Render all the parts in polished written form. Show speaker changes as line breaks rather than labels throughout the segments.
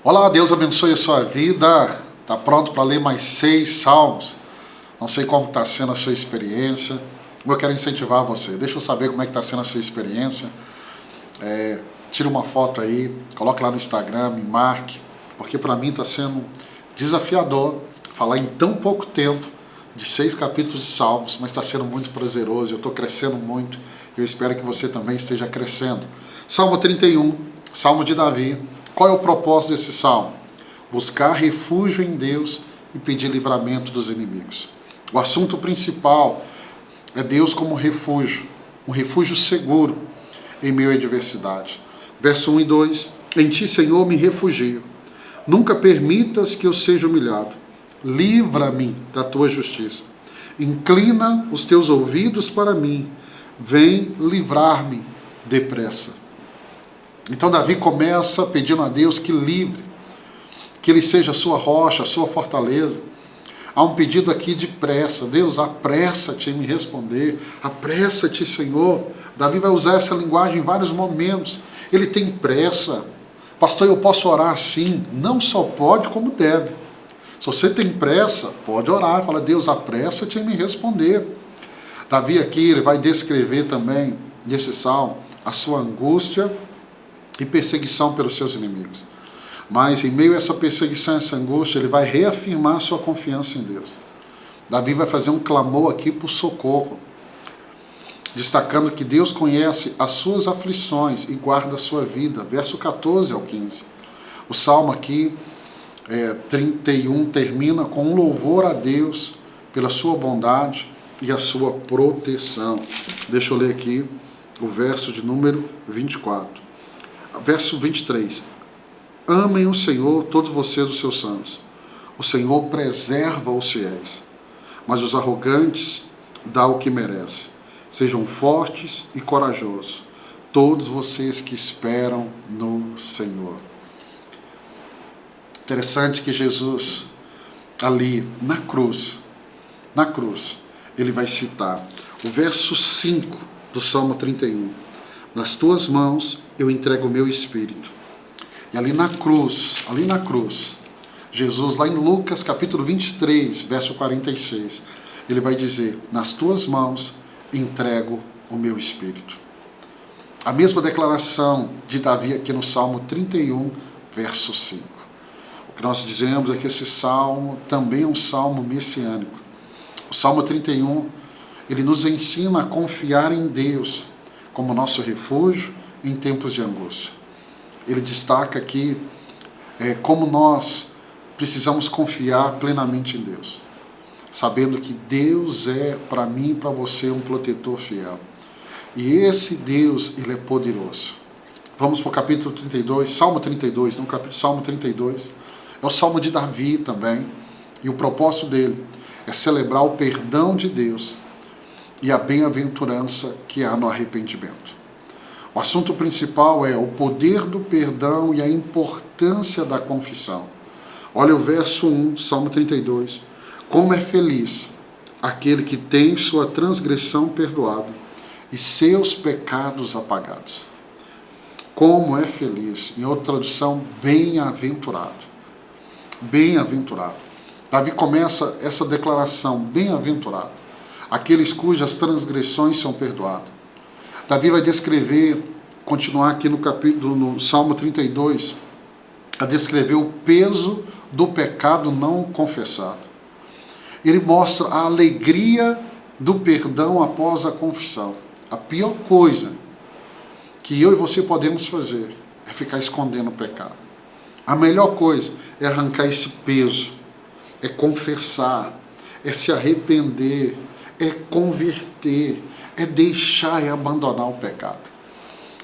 Olá, Deus abençoe a sua vida. Está pronto para ler mais 6 salmos? Não sei como está sendo a sua experiência. Eu quero incentivar você. Deixa eu saber como é que está sendo a sua experiência. Tira uma foto aí, coloque lá no Instagram, me marque, porque para mim está sendo desafiador falar em tão pouco tempo de 6 capítulos de salmos, mas está sendo muito prazeroso. Eu estou crescendo muito. Eu espero que você também esteja crescendo. Salmo 31, Salmo de Davi. Qual é o propósito desse salmo? Buscar refúgio em Deus e pedir livramento dos inimigos. O assunto principal é Deus como refúgio, um refúgio seguro em meio à adversidade. Verso 1 e 2, em ti, Senhor, me refugio. Nunca permitas que eu seja humilhado. Livra-me da tua justiça. Inclina os teus ouvidos para mim. Vem livrar-me depressa. Então Davi começa pedindo a Deus que livre, que Ele seja a sua rocha, a sua fortaleza. Há um pedido aqui de pressa. Deus, apressa-te em me responder. Apressa-te, Senhor. Davi vai usar essa linguagem em vários momentos. Ele tem pressa. Pastor, eu posso orar assim? Não só pode, como deve. Se você tem pressa, pode orar. Fala, Deus, apressa-te em me responder. Davi aqui, ele vai descrever também, neste salmo, a sua angústia e perseguição pelos seus inimigos. Mas em meio a essa perseguição, essa angústia, ele vai reafirmar sua confiança em Deus. Davi vai fazer um clamor aqui por socorro, destacando que Deus conhece as suas aflições e guarda a sua vida. Verso 14 ao 15. O salmo aqui, 31, termina com um louvor a Deus pela sua bondade e a sua proteção. Deixa eu ler aqui o verso de número 24. Verso 23. Amem o Senhor, todos vocês, os seus santos. O Senhor preserva os fiéis, mas os arrogantes dá o que merece. Sejam fortes e corajosos, todos vocês que esperam no Senhor. Interessante que Jesus, ali na cruz, ele vai citar o verso 5 do Salmo 31. Nas tuas mãos eu entrego o meu espírito. E ali na cruz, Jesus, lá em Lucas capítulo 23, verso 46, ele vai dizer, nas tuas mãos entrego o meu espírito. A mesma declaração de Davi aqui no Salmo 31, verso 5. O que nós dizemos é que esse salmo também é um salmo messiânico. O Salmo 31, ele nos ensina a confiar em Deus como nosso refúgio em tempos de angústia. Ele destaca aqui como nós precisamos confiar plenamente em Deus, sabendo que Deus é para mim e para você um protetor fiel. E esse Deus, ele é poderoso. Vamos para o capítulo 32, Salmo 32, no capítulo Salmo 32, é o Salmo de Davi também, e o propósito dele é celebrar o perdão de Deus e a bem-aventurança que há no arrependimento. O assunto principal é o poder do perdão e a importância da confissão. Olha o verso 1, Salmo 32. Como é feliz aquele que tem sua transgressão perdoada e seus pecados apagados. Como é feliz, em outra tradução, bem-aventurado. Bem-aventurado. Davi começa essa declaração, bem-aventurado, aqueles cujas transgressões são perdoadas. Davi vai descrever, continuar aqui no Salmo 32, a descrever o peso do pecado não confessado. Ele mostra a alegria do perdão após a confissão. A pior coisa que eu e você podemos fazer é ficar escondendo o pecado. A melhor coisa é arrancar esse peso, é confessar, é se arrepender, é converter, é deixar e abandonar o pecado.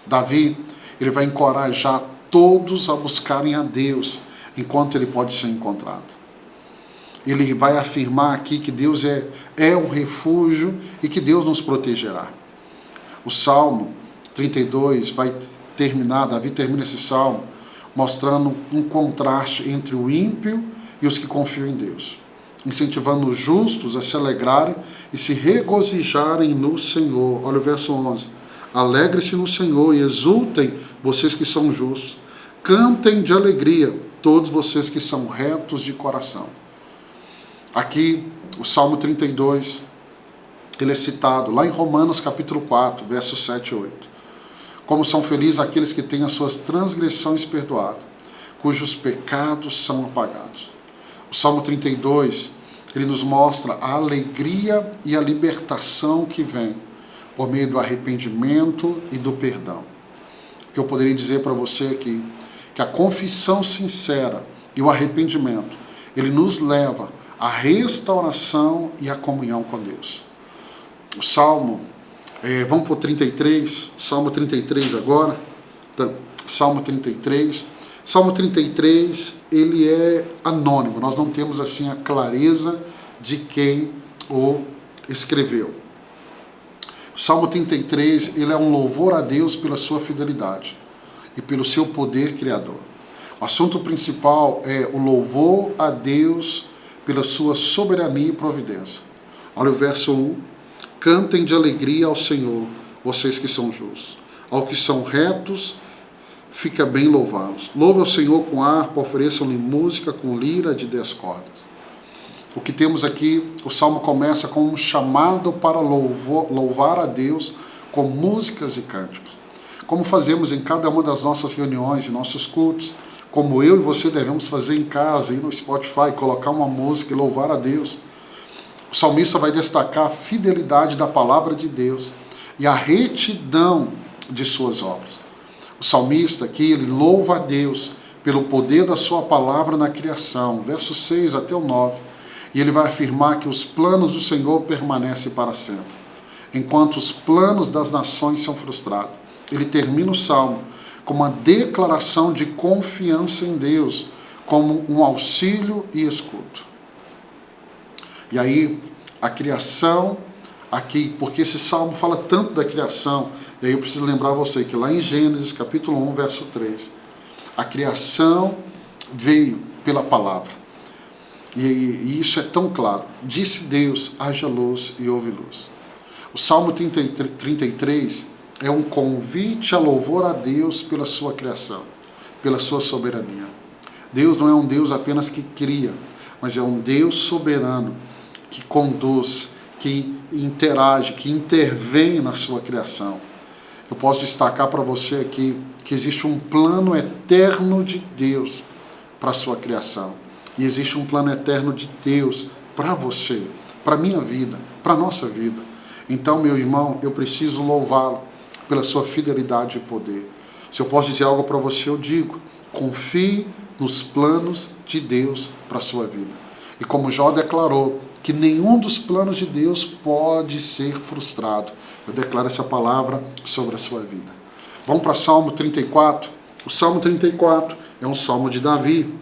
Davi, ele vai encorajar todos a buscarem a Deus enquanto ele pode ser encontrado. Ele vai afirmar aqui que Deus é um refúgio e que Deus nos protegerá. O Salmo 32 vai terminar, Davi termina esse salmo mostrando um contraste entre o ímpio e os que confiam em Deus, incentivando os justos a se alegrarem e se regozijarem no Senhor. Olha o verso 11. Alegre-se no Senhor e exultem vocês que são justos. Cantem de alegria, todos vocês que são retos de coração. Aqui, o Salmo 32, ele é citado lá em Romanos capítulo 4, versos 7 e 8. Como são felizes aqueles que têm as suas transgressões perdoadas, cujos pecados são apagados. O Salmo 32, ele nos mostra a alegria e a libertação que vem por meio do arrependimento e do perdão. O que eu poderia dizer para você aqui, que a confissão sincera e o arrependimento, ele nos leva à restauração e à comunhão com Deus. O Salmo, vamos para o 33, Salmo 33 agora, então, Salmo 33, Salmo 33, ele é anônimo, nós não temos assim a clareza de quem o escreveu. O Salmo 33, ele é um louvor a Deus pela sua fidelidade e pelo seu poder criador. O assunto principal é o louvor a Deus pela sua soberania e providência. Olha o verso 1. Cantem de alegria ao Senhor, vocês que são justos. Ao que são retos, fica bem louvá-los. Louve ao Senhor com harpa, ofereçam-lhe música com lira de 10 cordas. O que temos aqui, o Salmo começa com um chamado para louvar a Deus com músicas e cânticos. Como fazemos em cada uma das nossas reuniões e nossos cultos, como eu e você devemos fazer em casa, ir no Spotify, colocar uma música e louvar a Deus. O salmista vai destacar a fidelidade da palavra de Deus e a retidão de suas obras. O salmista aqui, ele louva a Deus pelo poder da sua palavra na criação, versos 6 até o 9. E ele vai afirmar que os planos do Senhor permanecem para sempre, enquanto os planos das nações são frustrados. Ele termina o Salmo com uma declaração de confiança em Deus, como um auxílio e escudo. E aí, a criação, aqui, porque esse Salmo fala tanto da criação, e aí eu preciso lembrar você que lá em Gênesis, capítulo 1, verso 3, a criação veio pela palavra. E isso é tão claro. Disse Deus, haja luz e houve luz. O Salmo 33 é um convite a louvor a Deus pela sua criação, pela sua soberania. Deus não é um Deus apenas que cria, mas é um Deus soberano, que conduz, que interage, que intervém na sua criação. Eu posso destacar para você aqui que existe um plano eterno de Deus para a sua criação. E existe um plano eterno de Deus para você, para a minha vida, para a nossa vida. Então, meu irmão, eu preciso louvá-lo pela sua fidelidade e poder. Se eu posso dizer algo para você, eu digo: confie nos planos de Deus para a sua vida. E como Jó declarou, que nenhum dos planos de Deus pode ser frustrado. Eu declaro essa palavra sobre a sua vida. Vamos para Salmo 34. O Salmo 34 é um salmo de Davi.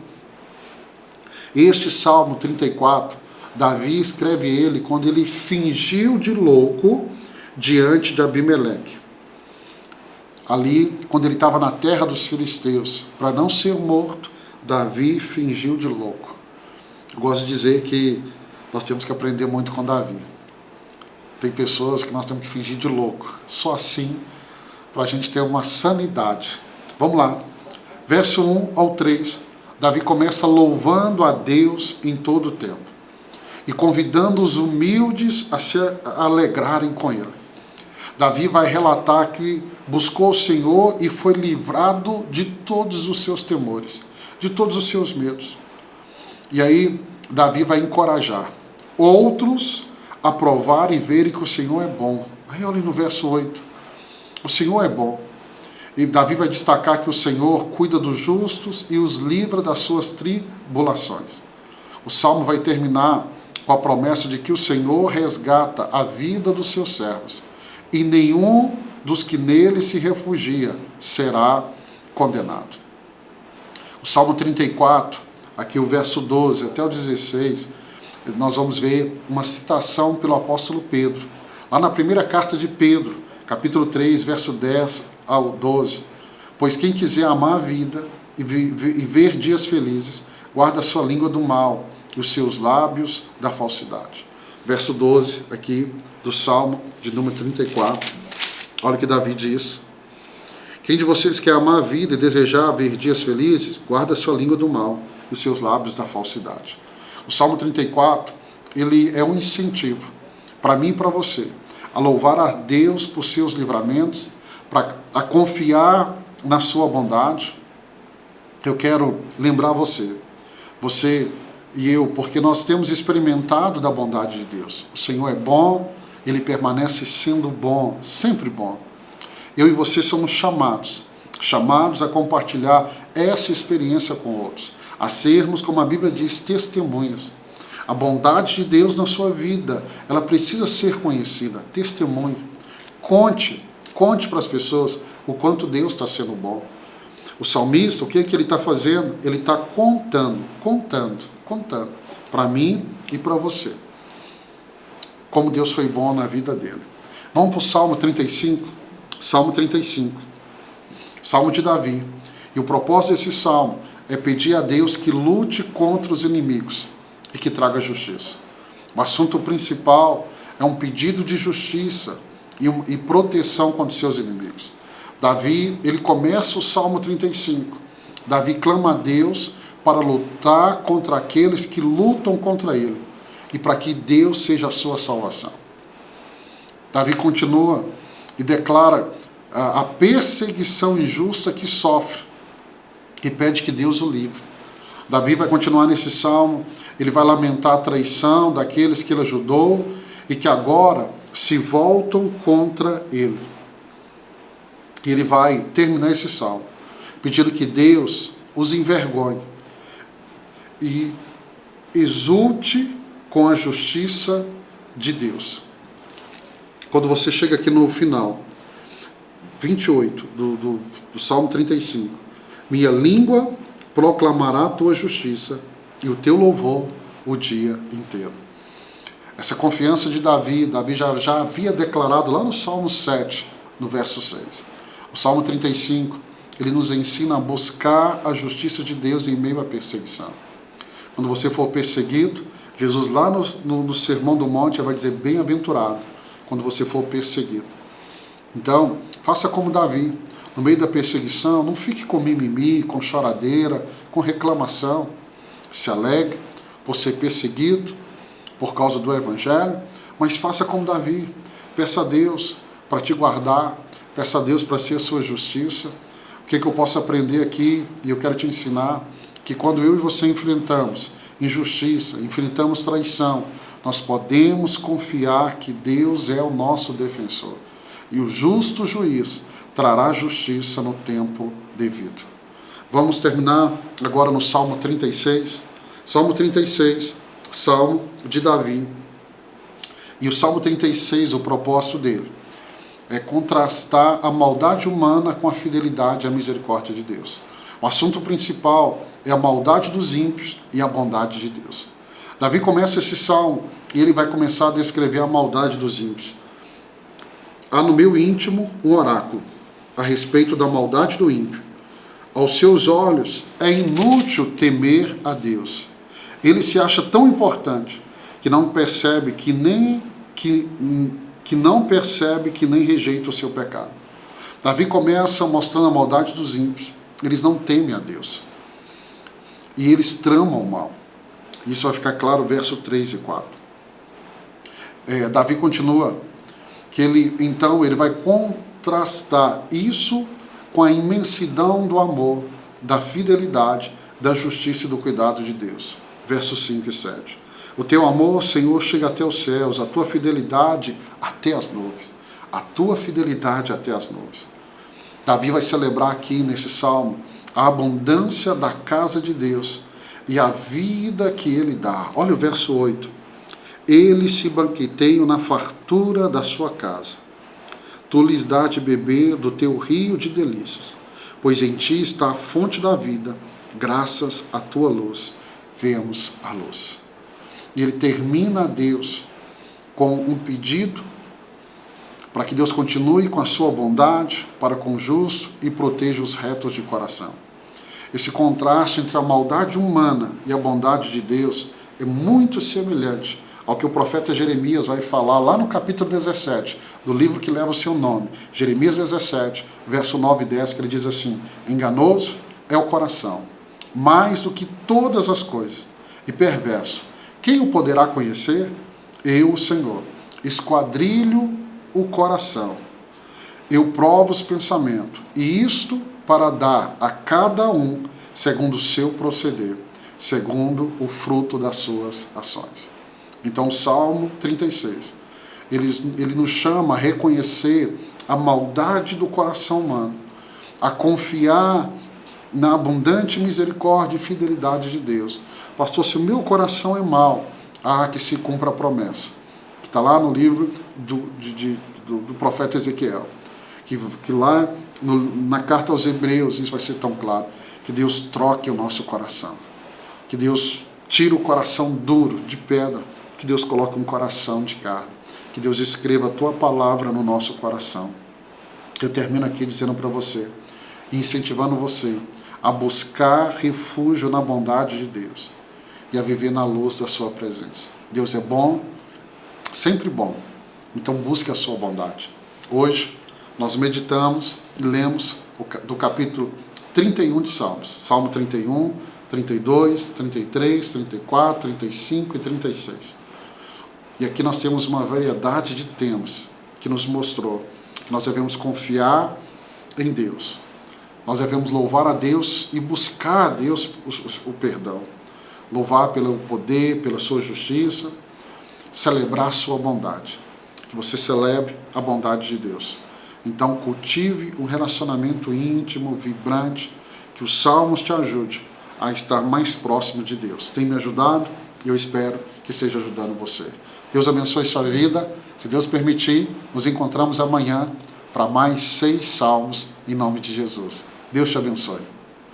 Este Salmo 34, Davi escreve ele quando ele fingiu de louco diante de Abimeleque. Ali, quando ele estava na terra dos filisteus, para não ser morto, Davi fingiu de louco. Eu gosto de dizer que nós temos que aprender muito com Davi. Tem pessoas que nós temos que fingir de louco. Só assim, para a gente ter uma sanidade. Vamos lá. Verso 1 ao 3. Davi começa louvando a Deus em todo o tempo e convidando os humildes a se alegrarem com ele. Davi vai relatar que buscou o Senhor e foi livrado de todos os seus temores, de todos os seus medos. E aí Davi vai encorajar outros a provar e verem que o Senhor é bom. Aí olha no verso 8, o Senhor é bom. E Davi vai destacar que o Senhor cuida dos justos e os livra das suas tribulações. O Salmo vai terminar com a promessa de que o Senhor resgata a vida dos seus servos, e nenhum dos que nele se refugia será condenado. O Salmo 34, aqui o verso 12 até o 16, nós vamos ver uma citação pelo apóstolo Pedro. Lá na primeira carta de Pedro, capítulo 3, verso 10 ao 12. Pois quem quiser amar a vida e ver dias felizes, guarda a sua língua do mal e os seus lábios da falsidade. Verso 12, aqui do Salmo de número 34. Olha o que Davi diz. Quem de vocês quer amar a vida e desejar ver dias felizes, guarda a sua língua do mal e os seus lábios da falsidade. O Salmo 34, ele é um incentivo para mim e para você, a louvar a Deus por seus livramentos, a confiar na sua bondade. Eu quero lembrar você e eu, porque nós temos experimentado da bondade de Deus. O Senhor é bom, Ele permanece sendo bom, sempre bom. Eu e você somos chamados a compartilhar essa experiência com outros, a sermos, como a Bíblia diz, testemunhas. A bondade de Deus na sua vida, ela precisa ser conhecida, testemunho. Conte para as pessoas o quanto Deus está sendo bom. O salmista, o que ele está fazendo? Ele está contando para mim e para você, como Deus foi bom na vida dele. Vamos para o Salmo 35. Salmo 35, Salmo de Davi. E o propósito desse salmo é pedir a Deus que lute contra os inimigos e que traga justiça. O assunto principal é um pedido de justiça e proteção contra os seus inimigos. Davi, ele começa o Salmo 35. Davi clama a Deus para lutar contra aqueles que lutam contra ele e para que Deus seja a sua salvação. Davi continua e declara a perseguição injusta que sofre e pede que Deus o livre. Davi vai continuar nesse salmo, ele vai lamentar a traição daqueles que ele ajudou e que agora se voltam contra ele. E ele vai terminar esse salmo pedindo que Deus os envergonhe e exulte com a justiça de Deus. Quando você chega aqui no final, 28 do Salmo 35, minha língua proclamará a tua justiça e o teu louvor o dia inteiro. Essa confiança de Davi já havia declarado lá no Salmo 7, no verso 6. O Salmo 35, ele nos ensina a buscar a justiça de Deus em meio à perseguição. Quando você for perseguido, Jesus lá no Sermão do Monte vai dizer, bem-aventurado, quando você for perseguido. Então, faça como Davi. No meio da perseguição, não fique com mimimi, com choradeira, com reclamação. Se alegre por ser perseguido por causa do Evangelho, mas faça como Davi. Peça a Deus para te guardar, peça a Deus para ser a sua justiça. O que eu posso aprender aqui, e eu quero te ensinar, que quando eu e você enfrentamos injustiça, enfrentamos traição, nós podemos confiar que Deus é o nosso defensor. E o justo juiz trará justiça no tempo devido. Vamos terminar agora no Salmo 36. Salmo 36, Salmo de Davi. E o Salmo 36, o propósito dele é contrastar a maldade humana com a fidelidade e a misericórdia de Deus. O assunto principal é a maldade dos ímpios e a bondade de Deus. Davi começa esse salmo e ele vai começar a descrever a maldade dos ímpios. Há no meu íntimo um oráculo a respeito da maldade do ímpio. Aos seus olhos é inútil temer a Deus. Ele se acha tão importante que não percebe que nem rejeita o seu pecado. Davi começa mostrando a maldade dos ímpios. Eles não temem a Deus. E eles tramam o mal. Isso vai ficar claro no verso 3 e 4. Davi continua que ele vai contrastar isso com a imensidão do amor, da fidelidade, da justiça e do cuidado de Deus. Versos 5 e 7. O teu amor, Senhor, chega até os céus, a tua fidelidade até as nuvens. A tua fidelidade até as nuvens. Davi vai celebrar aqui nesse salmo a abundância da casa de Deus e a vida que ele dá. Olha o verso 8. Eles se banqueteiam na fartura da sua casa. Tu lhes dá de beber do teu rio de delícias, pois em ti está a fonte da vida, graças à tua luz vemos a luz. E ele termina a Deus com um pedido para que Deus continue com a sua bondade para com o justo e proteja os retos de coração. Esse contraste entre a maldade humana e a bondade de Deus é muito semelhante ao que o profeta Jeremias vai falar lá no capítulo 17, do livro que leva o seu nome, Jeremias 17, verso 9 e 10, que ele diz assim: enganoso é o coração, mais do que todas as coisas, e perverso. Quem o poderá conhecer? Eu, o Senhor, esquadrilho o coração, eu provo os pensamentos, e isto para dar a cada um segundo o seu proceder, segundo o fruto das suas ações. Então, Salmo 36, ele nos chama a reconhecer a maldade do coração humano, a confiar na abundante misericórdia e fidelidade de Deus. Pastor, se o meu coração é mau, que se cumpra a promessa, que está lá no livro do profeta Ezequiel, que lá na carta aos Hebreus, isso vai ser tão claro, que Deus troque o nosso coração, que Deus tire o coração duro, de pedra, que Deus coloque um coração de carne, que Deus escreva a tua palavra no nosso coração. Eu termino aqui dizendo para você, incentivando você a buscar refúgio na bondade de Deus e a viver na luz da sua presença. Deus é bom, sempre bom, então busque a sua bondade. Hoje nós meditamos e lemos do capítulo 31 de Salmos, Salmo 31, 32, 33, 34, 35 e 36. E aqui nós temos uma variedade de temas que nos mostrou que nós devemos confiar em Deus. Nós devemos louvar a Deus e buscar a Deus o perdão. Louvar pelo poder, pela sua justiça, celebrar a sua bondade. Que você celebre a bondade de Deus. Então cultive um relacionamento íntimo, vibrante, que os salmos te ajudem a estar mais próximo de Deus. Tem me ajudado e eu espero que esteja ajudando você. Deus abençoe sua vida. Se Deus permitir, nos encontramos amanhã para mais 6 salmos em nome de Jesus. Deus te abençoe.